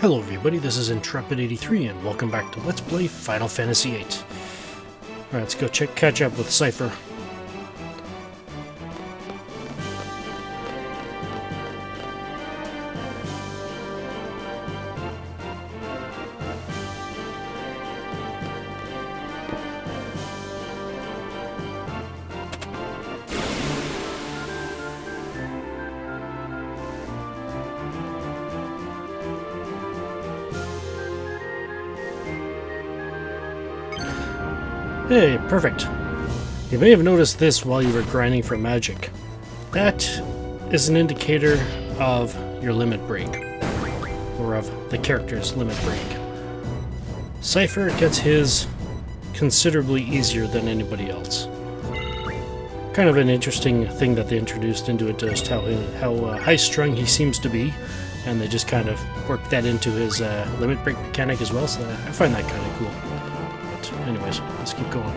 Hello everybody, this is Intrepid83 and welcome back to Let's Play Final Fantasy VIII. Alright, let's go catch up with Cypher. Hey, perfect. You may have noticed this while you were grinding for magic. That is an indicator of your limit break, or of the character's limit break. Cypher gets his considerably easier than anybody else. Kind of an interesting thing that they introduced into it, just how high-strung he seems to be, and they just kind of worked that into his limit break mechanic as well, so I find that kind of cool. Anyways, let's keep going.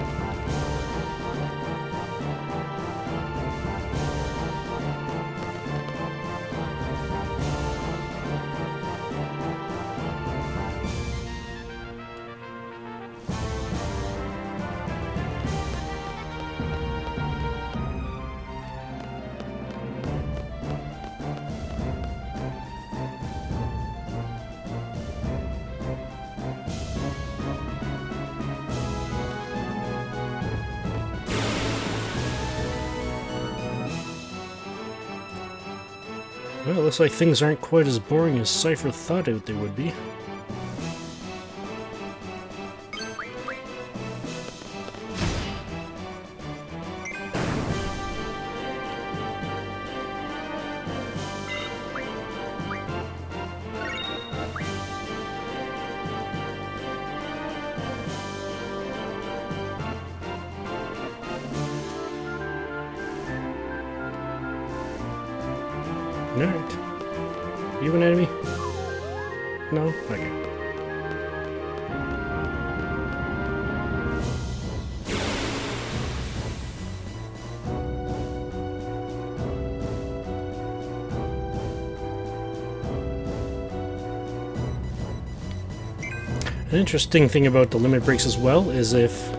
Well, it looks like things aren't quite as boring as Cypher thought they would be. Alright. You an enemy? No? Okay. An interesting thing about the limit breaks as well is if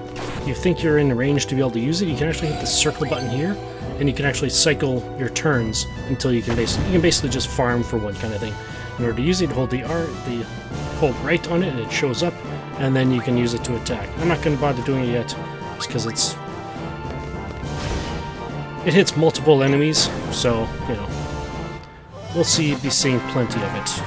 you think you're in range to be able to use it, you can actually hit the circle button here, and you can actually cycle your turns until you can basically just farm for one kind of thing. In order to use it, hold hold right on it, and it shows up, and then you can use it to attack. I'm not going to bother doing it yet, just because it hits multiple enemies, so you know we'll be seeing plenty of it.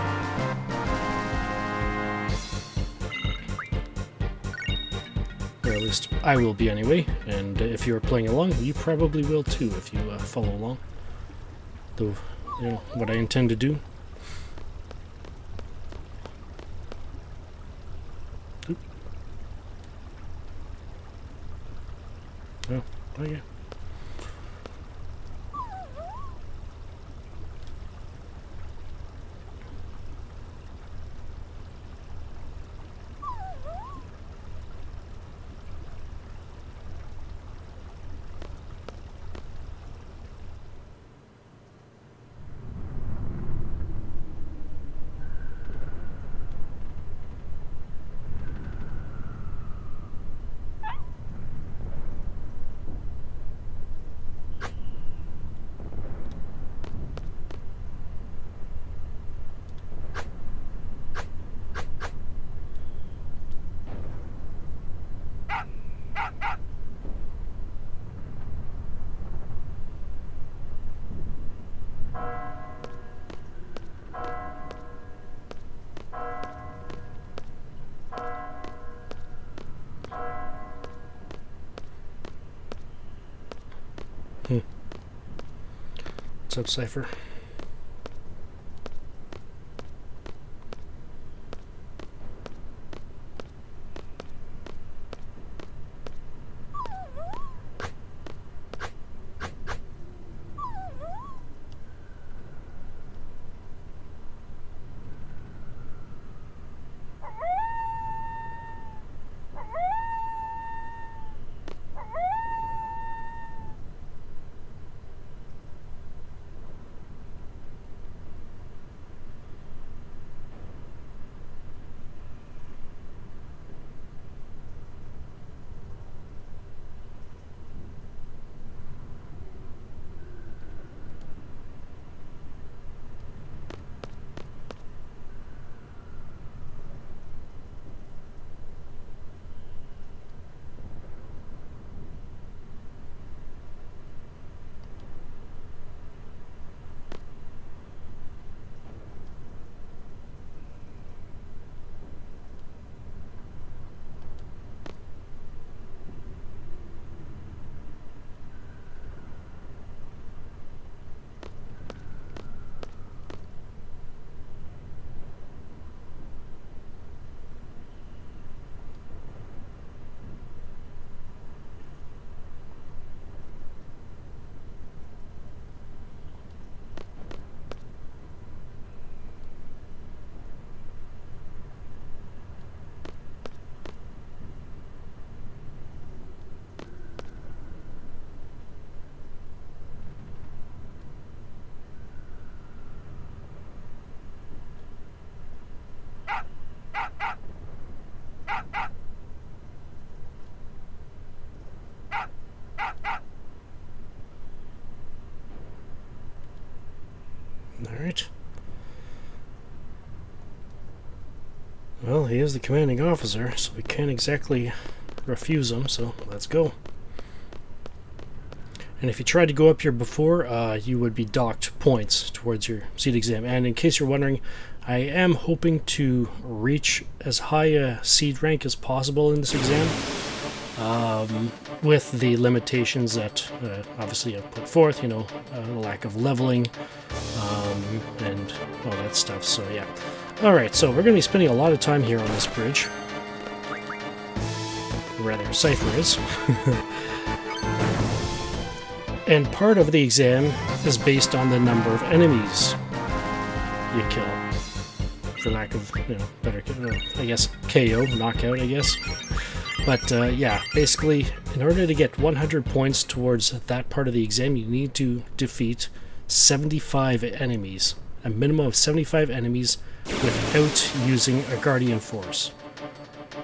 Or at least I will be anyway, and if you're playing along, you probably will too if you follow along. Though, you know, what I intend to do. Oop. Oh, okay. What's up, Cypher? he is the commanding officer, so we can't exactly refuse him, so let's go. And if you tried to go up here before, you would be docked points towards your seat exam. And in case you're wondering, I am hoping to reach as high a seed rank as possible in this exam, with the limitations that obviously I've put forth, the lack of leveling, and all that stuff, so yeah. Alright, so we're going to be spending a lot of time here on this bridge. Or rather, Cypher is. And part of the exam is based on the number of enemies you kill. For lack of, better, I guess, KO, knockout, I guess. But, yeah, basically, in order to get 100 points towards that part of the exam, you need to defeat 75 enemies. A minimum of 75 enemies without using a Guardian Force.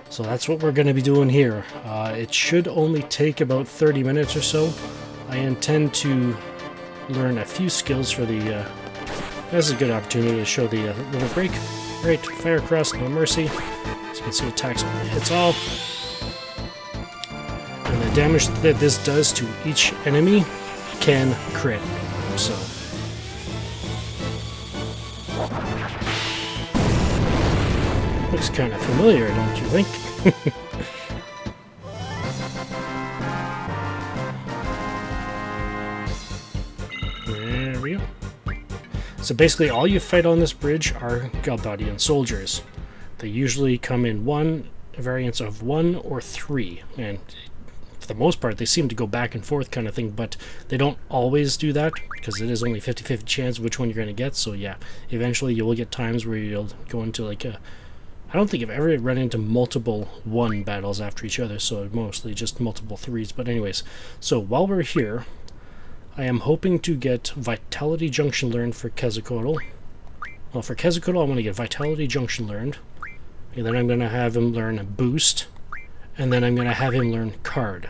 So that's what we're going to be doing here. It should only take about 30 minutes or so. I intend to learn a few skills for the... this is a good opportunity to show the limit break. Right, fire across, no mercy. As you can see, attacks hits all. And the damage that this does to each enemy can crit. So... looks kind of familiar, don't you think? There we go. So basically all you fight on this bridge are Galbadian soldiers. They usually come in variants of 1 or 3, and for the most part they seem to go back and forth kind of thing, but they don't always do that, because it is only 50-50 chance of which one you're going to get, so yeah, eventually you will get times where you'll go into like a... I don't think I've ever run into multiple 1 battles after each other, so mostly just multiple 3s, but anyways, so while we're here, I am hoping to get Vitality Junction learned for Quetzalcoatl. Well, for Quetzalcoatl, I want to get Vitality Junction learned, and then I'm going to have him learn Boost, and then I'm going to have him learn Card.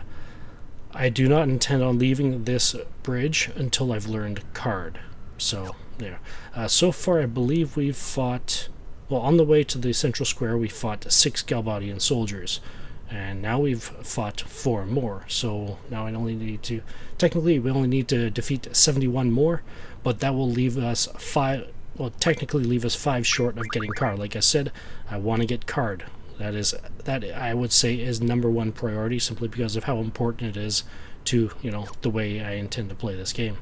I do not intend on leaving this bridge until I've learned Card. So, yeah. So far, I believe we've fought... Well, on the way to the central square, we fought 6 Galbadian soldiers. And now we've fought 4 more, so now I only need to... Technically, we only need to defeat 71 more, but that will leave us 5... Well, technically leave us 5 short of getting Card. Like I said, I want to get Card. That I would say is #1 priority, simply because of how important it is to, the way I intend to play this game.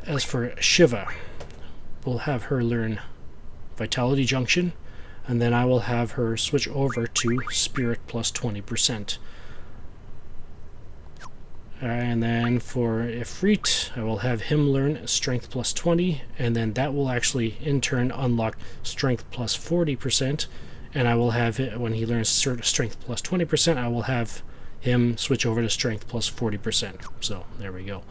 As for Shiva, we'll have her learn Vitality Junction, and then I will have her switch over to Spirit plus 20%. And then for Ifrit, I will have him learn Strength plus 20, and then that will actually in turn unlock Strength plus 40%, and I will have it, when he learns Strength plus 20%, I will have him switch over to Strength plus 40%. So there we go.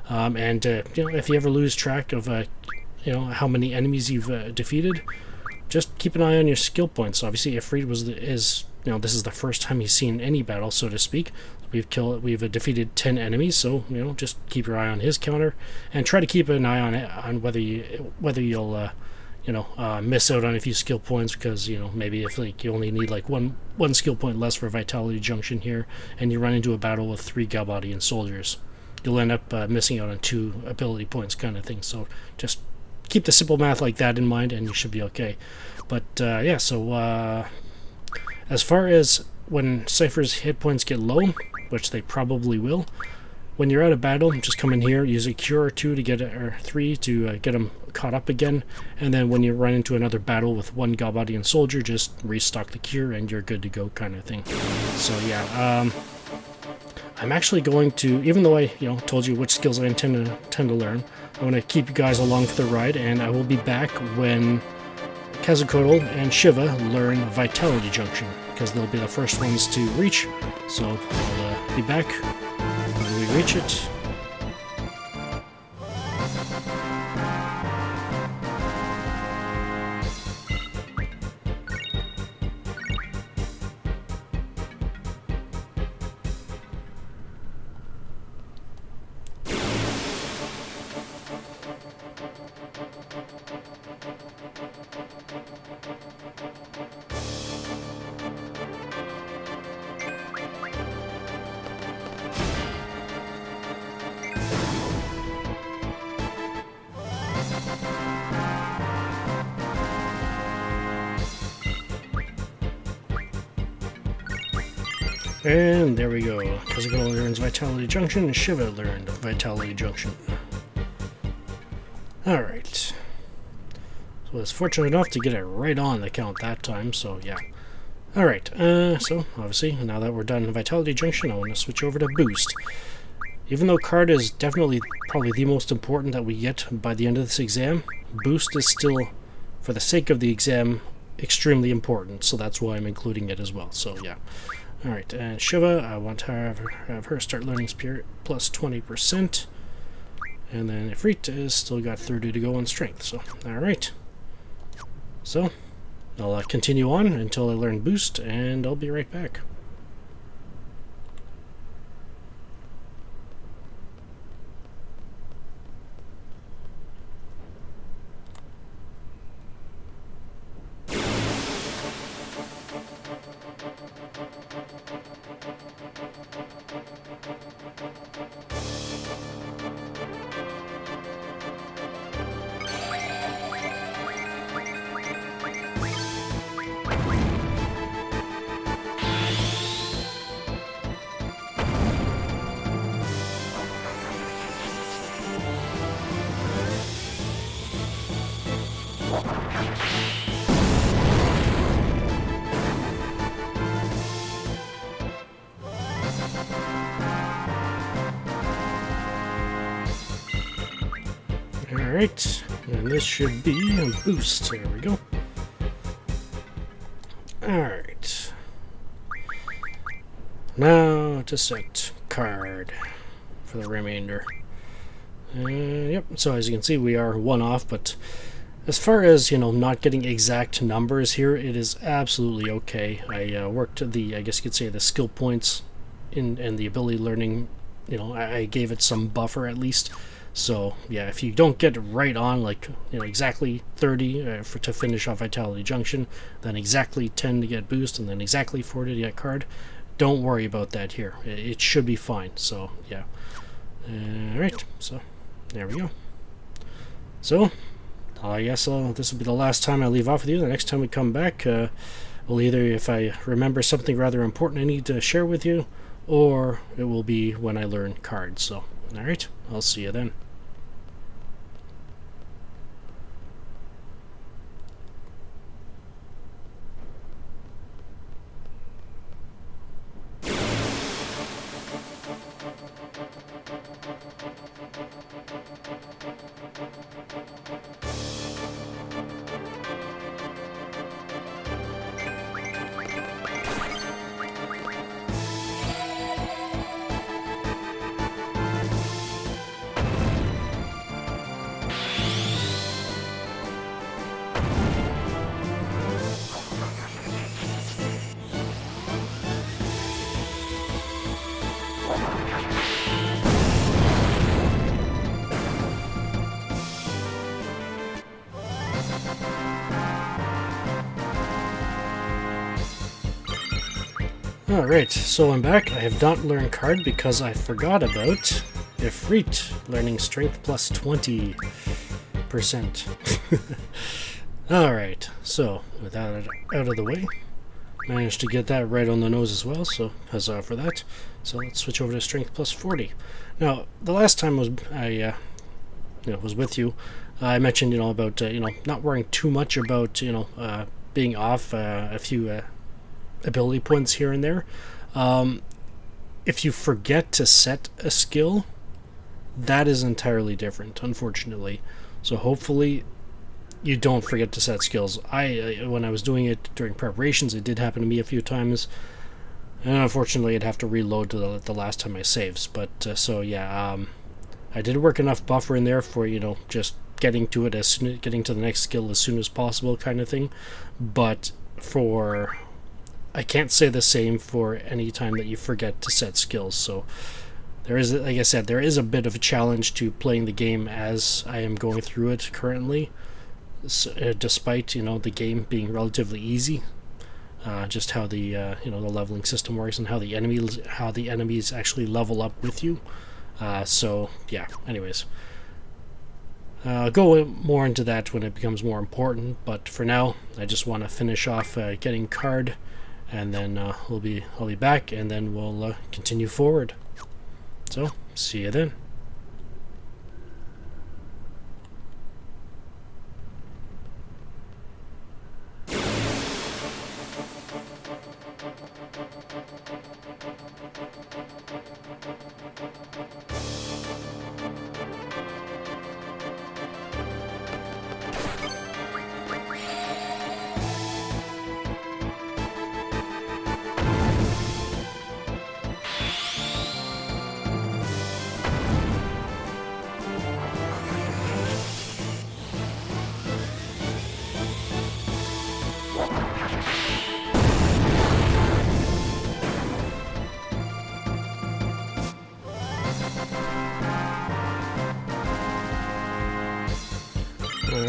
If you ever lose track of how many enemies you've defeated, just keep an eye on your skill points. Obviously, Ifrit this is the first time he's seen any battle, so to speak. We've defeated 10 enemies, so just keep your eye on his counter, and try to keep an eye on whether you'll miss out on a few skill points, because maybe if you only need one skill point less for Vitality Junction here, and you run into a battle with 3 Galbadian soldiers, you'll end up missing out on 2 ability points, kind of thing. So just keep the simple math like that in mind, and you should be okay. But yeah, so as far as when Cypher's hit points get low, which they probably will, when you're out of battle, just come in here, use a cure or 2 to get or 3 to get them caught up again, and then when you run into another battle with 1 Galbadian soldier, just restock the cure and you're good to go, kind of thing. So yeah, I'm actually going to, even though I told you which skills I intend to learn, I want to keep you guys along for the ride, and I will be back when Quetzalcoatl and Shiva learn Vitality Junction, because they'll be the first ones to reach. So I'll be back when we reach it. And there we go. Kazuko learns Vitality Junction, and Shiva learned Vitality Junction. Alright. So I was fortunate enough to get it right on the count that time, so yeah. Alright, so obviously, now that we're done in Vitality Junction, I want to switch over to Boost. Even though Card is definitely probably the most important that we get by the end of this exam, Boost is still, for the sake of the exam, extremely important, so that's why I'm including it as well, so yeah. Alright, and Shiva, I want to have her start learning Spirit plus 20%. And then Ifrit is still got 30 to go on Strength, so alright. So, I'll continue on until I learn Boost, and I'll be right back. Alright, and this should be a Boost. There we go. Alright. Now to set Card for the remainder. Yep, so as you can see, we are one off, but as far as, you know, not getting exact numbers here, it is absolutely okay. I worked the, I guess you could say, the skill points and the ability learning, you know, I gave it some buffer at least. So yeah, if you don't get right on, like, you know, exactly 30 to finish off Vitality Junction, then exactly 10 to get Boost, and then exactly 40 to get Card, don't worry about that here. It should be fine. So yeah. Alright, so there we go. So I guess this will be the last time I leave off with you. The next time we come back, will either, if I remember something rather important I need to share with you, or it will be when I learn Cards. So alright, I'll see you then. Alright, so I'm back. I have not learned Card because I forgot about Ifrit learning Strength plus 20%. Alright, so with that out of the way, managed to get that right on the nose as well, so huzzah for that. So let's switch over to Strength plus 40. Now, the last time I was with you, I mentioned, you know, about not worrying too much about, being off a few ability points here and there. If you forget to set a skill, that is entirely different, unfortunately. So hopefully you don't forget to set skills. When I was doing it during preparations, it did happen to me a few times, and unfortunately I'd have to reload to the last time I saves. But so yeah, I did work enough buffer in there for, just getting to it getting to the next skill as soon as possible, kind of thing. But I can't say the same for any time that you forget to set skills. So there is, like I said, there is a bit of a challenge to playing the game as I am going through it currently, despite the game being relatively easy. Just how the the leveling system works and how the enemies actually level up with you. So yeah. Anyways, I'll go more into that when it becomes more important. But for now, I just want to finish off getting Card and then I'll be back, and then we'll continue forward. So, see you then.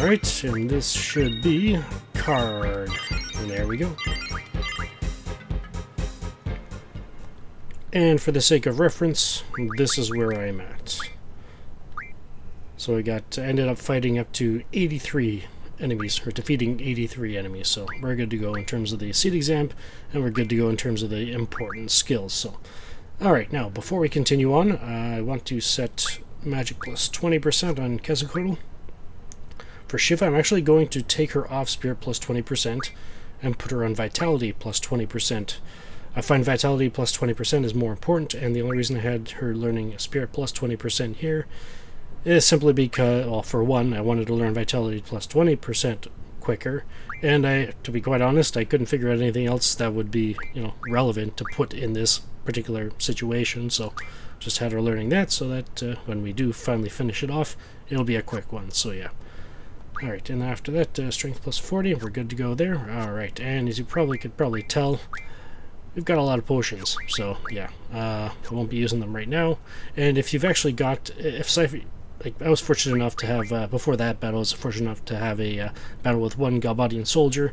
Alright, and this should be card. And there we go. And for the sake of reference, this is where I'm at. So I ended up fighting up to 83 enemies, or defeating 83 enemies. So we're good to go in terms of the seed exam, and we're good to go in terms of the important skills. So, alright, now before we continue on, I want to set magic plus 20% on Kazukoru. For Shiva, I'm actually going to take her off Spirit plus 20% and put her on Vitality plus 20%. I find Vitality plus 20% is more important, and the only reason I had her learning Spirit plus 20% here is simply because, well, for one, I wanted to learn Vitality plus 20% quicker, and to be quite honest, I couldn't figure out anything else that would be, relevant to put in this particular situation, so just had her learning that so that when we do finally finish it off, it'll be a quick one, so yeah. Alright, and after that, strength plus 40, we're good to go there. Alright, and as you could probably tell, we've got a lot of potions, so yeah, I won't be using them right now. And if you've actually got, I was fortunate enough to have, before that battle, I was fortunate enough to have a battle with one Galbadian soldier.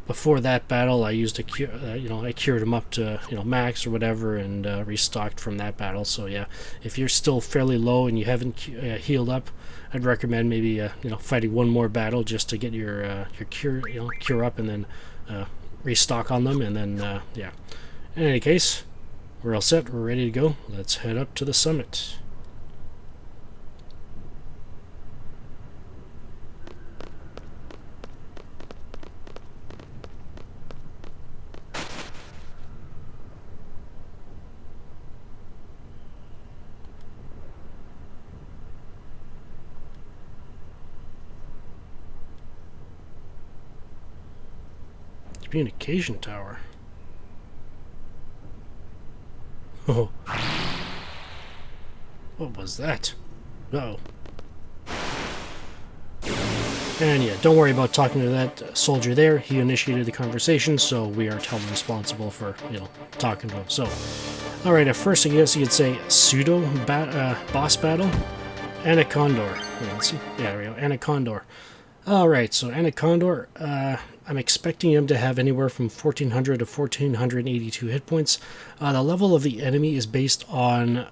Before that battle, I used I cured him up to, max or whatever, and restocked from that battle. So yeah, if you're still fairly low and you haven't healed up, I'd recommend maybe, fighting one more battle just to get your cure up, and then restock on them, and then yeah. In any case, we're all set. We're ready to go. Let's head up to the summit. Communication tower. Oh. What was that? Uh-oh. And yeah, don't worry about talking to that soldier there. He initiated the conversation, so we aren't held responsible for, talking to him. So, alright, at first I guess you could say pseudo boss battle. Anacondor. Let's see. Yeah, there we go. Anacondor. Alright, so Anacondor, I'm expecting him to have anywhere from 1400 to 1482 hit points. The level of the enemy is based on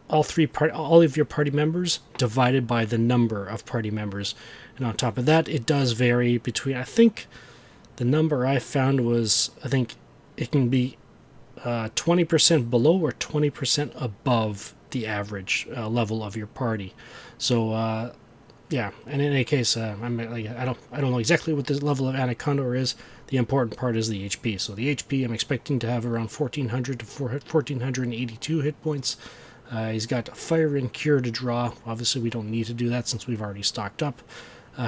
all of your party members divided by the number of party members. And on top of that, it does vary between, I think the number I found was, I think it can be 20% below or 20% above the average level of your party. So, yeah, and in any case, I don't know exactly what the level of Anacondor is. The important part is the HP. So the HP I'm expecting to have around 1400 to 1482 hit points. He's got Fire and Cure to draw. Obviously, we don't need to do that since we've already stocked up.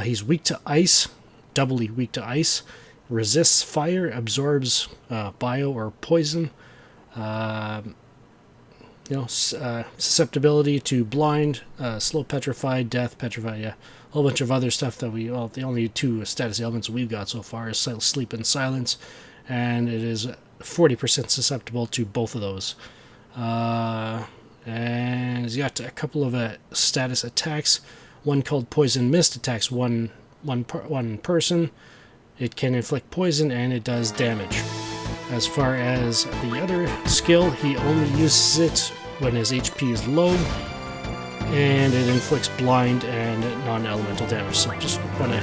He's weak to ice, doubly weak to ice. Resists fire, absorbs bio or poison. Susceptibility to blind, slow petrified, death petrified, yeah. A whole bunch of other stuff that the only two status elements we've got so far is sleep and silence, and it is 40% susceptible to both of those. And he's got a couple of status attacks. One called Poison Mist attacks one person. It can inflict poison and it does damage. As far as the other skill, he only uses it when his HP is low, and it inflicts blind and non-elemental damage. So just want to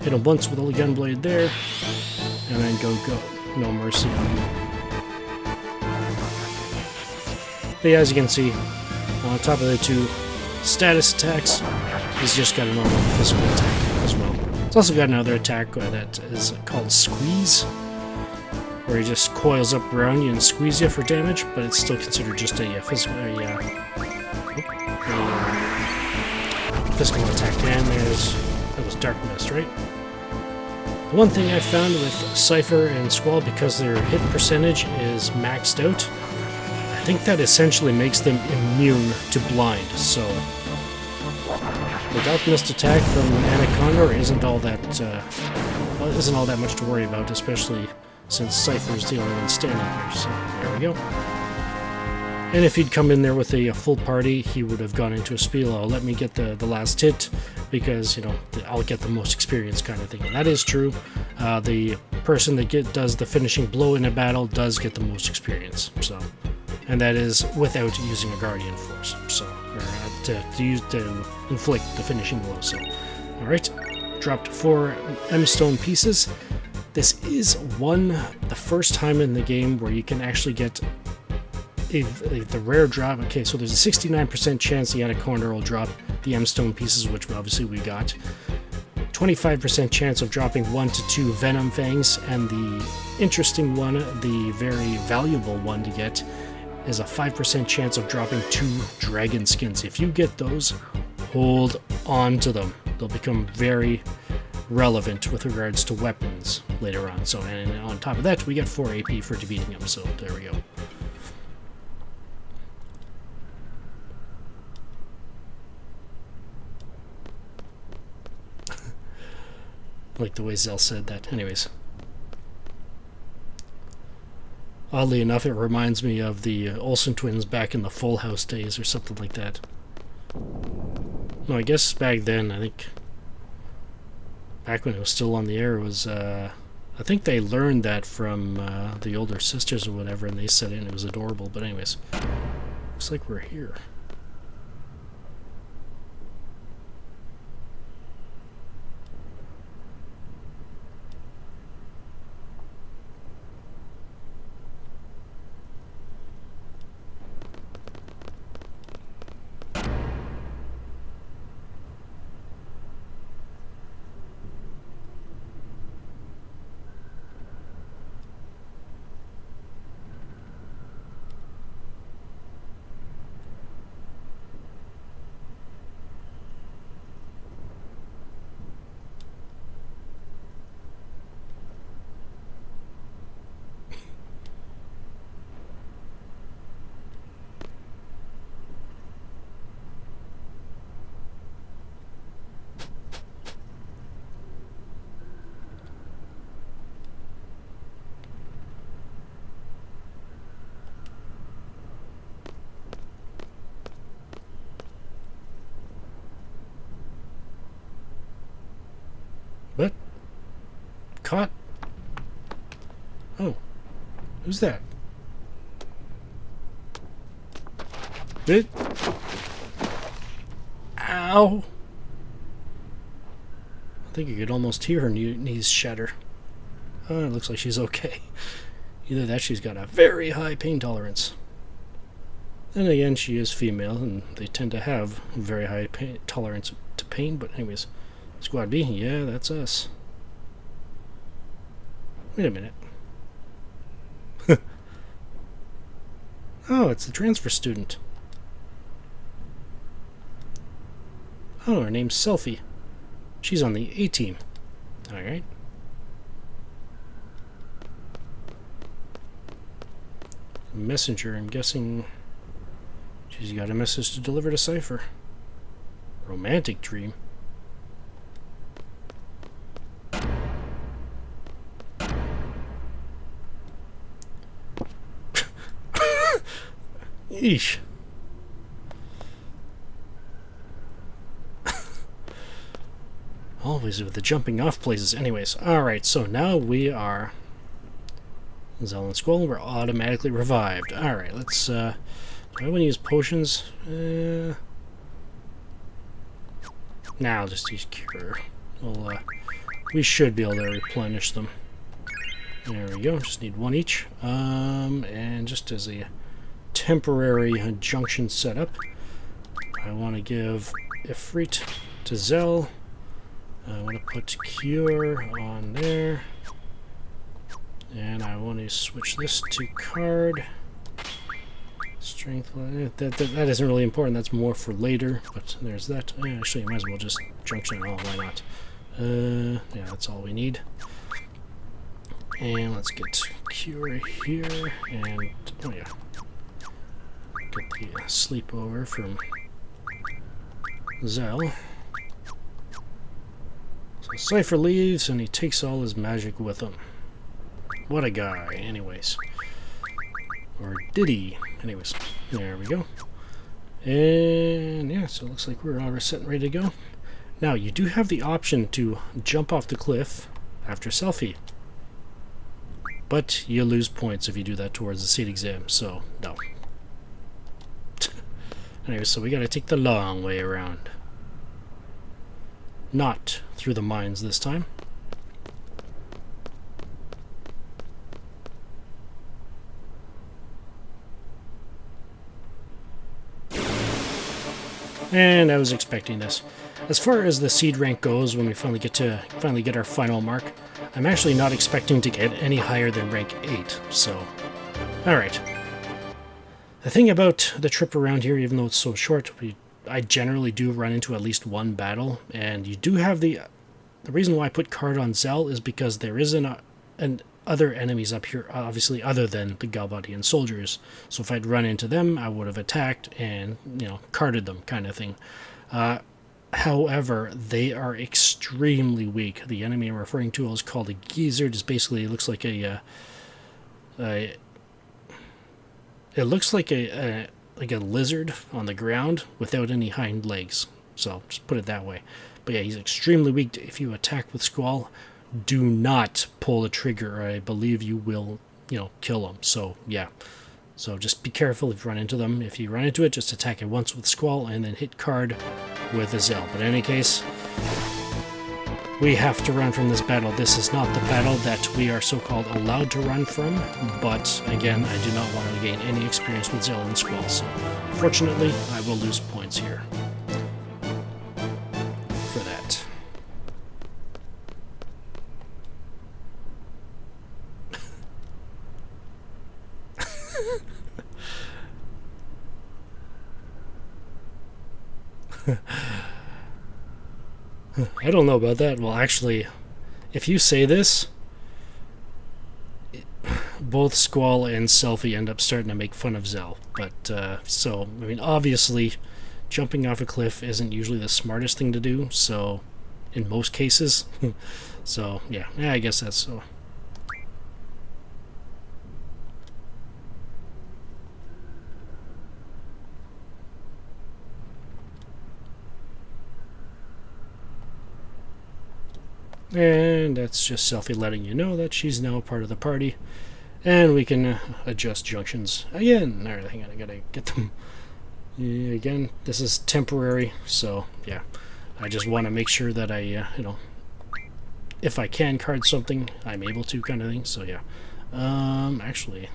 hit him once with a gunblade there, and then go. No mercy on you. But yeah, as you can see, on top of the two status attacks, he's just got a normal physical attack as well. It's also got another attack that is called Squeeze, where he just coils up around you and squeeze you for damage, but it's still considered just a physical attack. And that was Dark Mist, right? One thing I found with Cypher and Squall, because their hit percentage is maxed out, I think that essentially makes them immune to blind. So the Dark Mist attack from Anaconda isn't all that much to worry about, especially since Cypher's the only one standing here. So there we go. And if he'd come in there with a full party, he would have gone into a spiel. Let me get the last hit, because, you know, I'll get the most experience kind of thing. And that is true. The person that does the finishing blow in a battle does get the most experience. So, and that is without using a Guardian Force. So, to inflict the finishing blow. So, all right, dropped 4 M-Stone pieces. This is the first time in the game where you can actually get the rare drop. Okay, so there's a 69% chance the Anaconda will drop the M-Stone pieces, which obviously we got. 25% chance of dropping 1 to 2 Venom Fangs, and the interesting one, the very valuable one to get, is a 5% chance of dropping 2 Dragon Skins. If you get those, hold on to them. They'll become very relevant with regards to weapons later on. So, and on top of that, we get 4 AP for defeating them. So there we go. Like the way Zell said that. Anyways. Oddly enough, it reminds me of the Olsen twins back in the Full House days or something like that. No, I guess back then, I think, back when it was still on the air, it was, I think they learned that from the older sisters or whatever, and they said it and it was adorable. But anyways, looks like we're here. What? Caught? Oh. Who's that? It? Ow! I think you could almost hear her knees shatter. Oh, it looks like she's okay. Either that, she's got a very high pain tolerance. Then again, she is female, and they tend to have very high tolerance to pain. But anyways, Squad B, yeah, that's us. Wait a minute. Oh, it's the transfer student. Oh, her name's Selfie. She's on the A-Team. Alright. Messenger, I'm guessing she's got a message to deliver to Cypher. Romantic dream. Eesh. Always with the jumping off places. Anyways, alright, so now we are Zell and Squall, we're automatically revived. Alright, let's do I want to use potions? Nah, I'll just use cure. Well, we should be able to replenish them. There we go, just need one each. And just as a temporary junction setup, I want to give Ifrit to Zell. I want to put Cure on there. And I want to switch this to Card. Strength, that isn't really important, that's more for later, but there's that. Actually, I might as well just junction it all, why not? Yeah, that's all we need. And let's get Cure here, and, oh yeah, get the sleepover from Zell. So Cypher leaves, and he takes all his magic with him. What a guy, anyways. Or did he? Anyways, there we go. And yeah, so it looks like we're all set and ready to go. Now, you do have the option to jump off the cliff after selfie. But you lose points if you do that towards the seat exam, so no. Anyway, so we gotta take the long way around. Not through the mines this time. And I was expecting this. As far as the seed rank goes, when we finally get our final mark, I'm actually not expecting to get any higher than rank 8, so... Alright. The thing about the trip around here, even though it's so short, I generally do run into at least one battle, and you do have the reason why I put Card on Zell is because there is other enemies up here, obviously, other than the Galbadian soldiers. So if I'd run into them, I would have attacked and, you know, carded them, kind of thing. However, they are extremely weak. The enemy I'm referring to is called a geezer. It basically looks like it looks like a lizard on the ground without any hind legs. So just put it that way. But yeah, he's extremely weak. If you attack with Squall, do not pull the trigger, or I believe you will, you know, kill him. So yeah, so just be careful if you run into them. If you run into it, just attack it once with Squall and then hit Card with a Zell. But in any case, we have to run from this battle. This is not the battle that we are so-called allowed to run from, but again, I do not want to gain any experience with Zell and Squall, so fortunately, I will lose points here for that. I don't know about that. Well, actually, if you say this, both Squall and Selfie end up starting to make fun of Zell. But, so, I mean, obviously, jumping off a cliff isn't usually the smartest thing to do, so, in most cases. So, yeah, I guess that's so. And that's just Selfie letting you know that she's now a part of the party. And we can adjust junctions again. Alright, hang on, I gotta get them. Yeah, again, this is temporary, so yeah. I just want to make sure that I, you know, if I can card something, I'm able to, kind of thing, so yeah. Actually,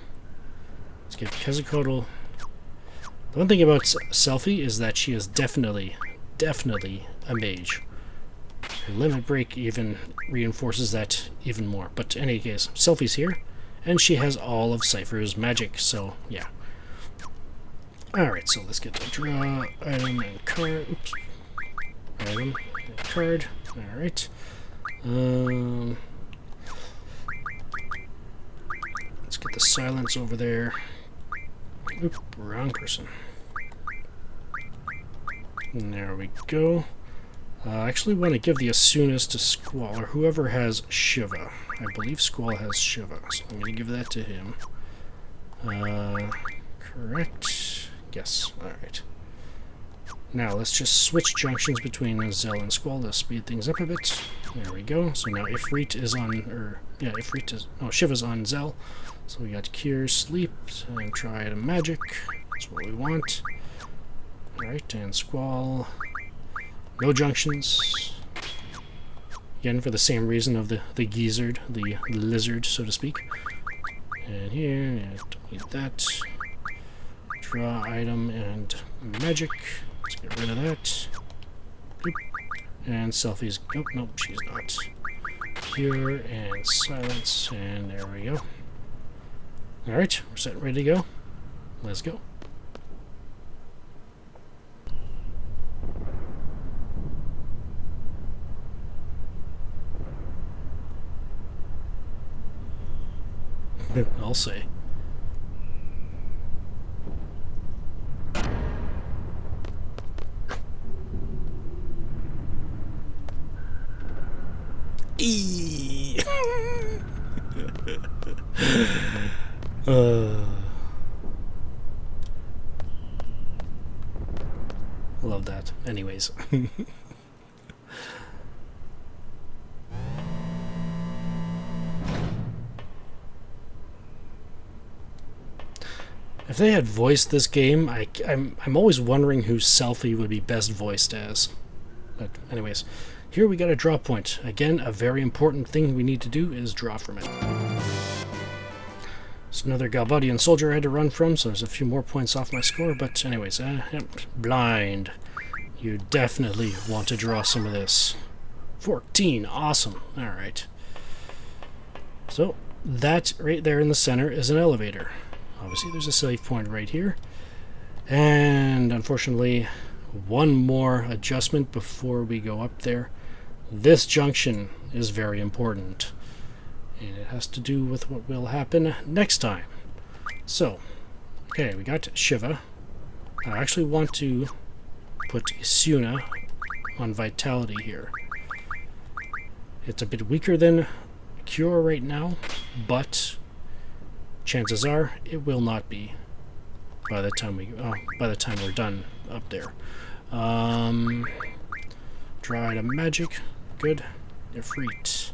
let's get Quetzalcoatl. The one thing about Selfie is that she is definitely a mage. Her limit break even reinforces that even more. But in any case, Selfie's here, and she has all of Cypher's magic, so yeah. Alright, so let's get to draw, item, and card. Oops. Item, and card. Alright. Let's get the silence over there. Oop, wrong person. And there we go. I actually want to give the Asunas to Squall, or whoever has Shiva. I believe Squall has Shiva, so I'm going to give that to him. Correct? Yes, alright. Now let's just switch junctions between Zell and Squall to speed things up a bit. There we go. So now Ifrit is on, or, yeah, Ifrit is, oh, Shiva's on Zell. So we got Cure, Sleep, and try item magic. That's what we want. Alright, and Squall. No junctions. Again, for the same reason of the gizzard, the lizard, so to speak. And here, yeah, don't need that. Draw item and magic. Let's get rid of that. Boop. And selfies. Nope, nope, she's not. Cure and silence, and there we go. Alright, we're set and ready to go. Let's go. I'll say. Eeeey. Love that. Anyways. If they had voiced this game, I'm always wondering who Selphie would be best voiced as. But anyways, here we got a draw point. Again, a very important thing we need to do is draw from it. It's another Galbadian soldier I had to run from, so there's a few more points off my score. But anyways, blind. You definitely want to draw some of this. 14, awesome. Alright. So, that right there in the center is an elevator. Obviously, there's a save point right here. And unfortunately, one more adjustment before we go up there. This junction is very important. And it has to do with what will happen next time. So, okay, we got Shiva. I actually want to put Isuna on Vitality here. It's a bit weaker than Cure right now, but chances are it will not be by the time we're done up there. Draw item magic, good. Ifrit.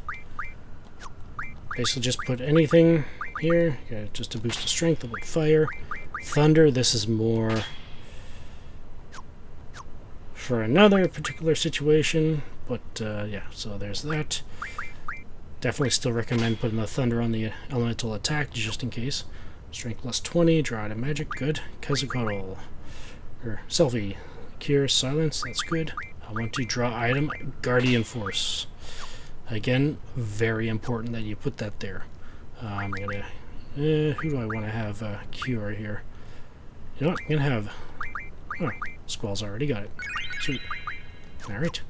Basically just put anything here, okay, just to boost the strength. I'll put fire. Thunder, this is more for another particular situation, but yeah, so there's that. Definitely still recommend putting the thunder on the elemental attack just in case. Strength plus 20, draw item magic, good. Kazukoro, or Selphie, cure, silence, that's good. I want to draw item Guardian Force. Again, very important that you put that there. I'm gonna, who do I want to have cure here? You know what, I'm gonna have, oh, Squall's already got it. Sweet. Alright.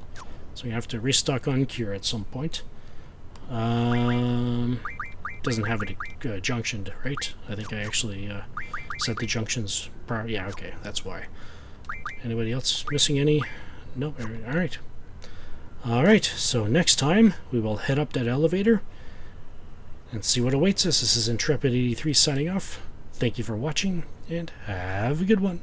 So we have to restock on cure at some point. Doesn't have it junctioned, right? I think I actually set the junctions prior. Yeah, okay, that's why. Anybody else missing any? Nope. Alright. Alright, so next time we will head up that elevator and see what awaits us. This is Intrepid 83 signing off. Thank you for watching, and have a good one.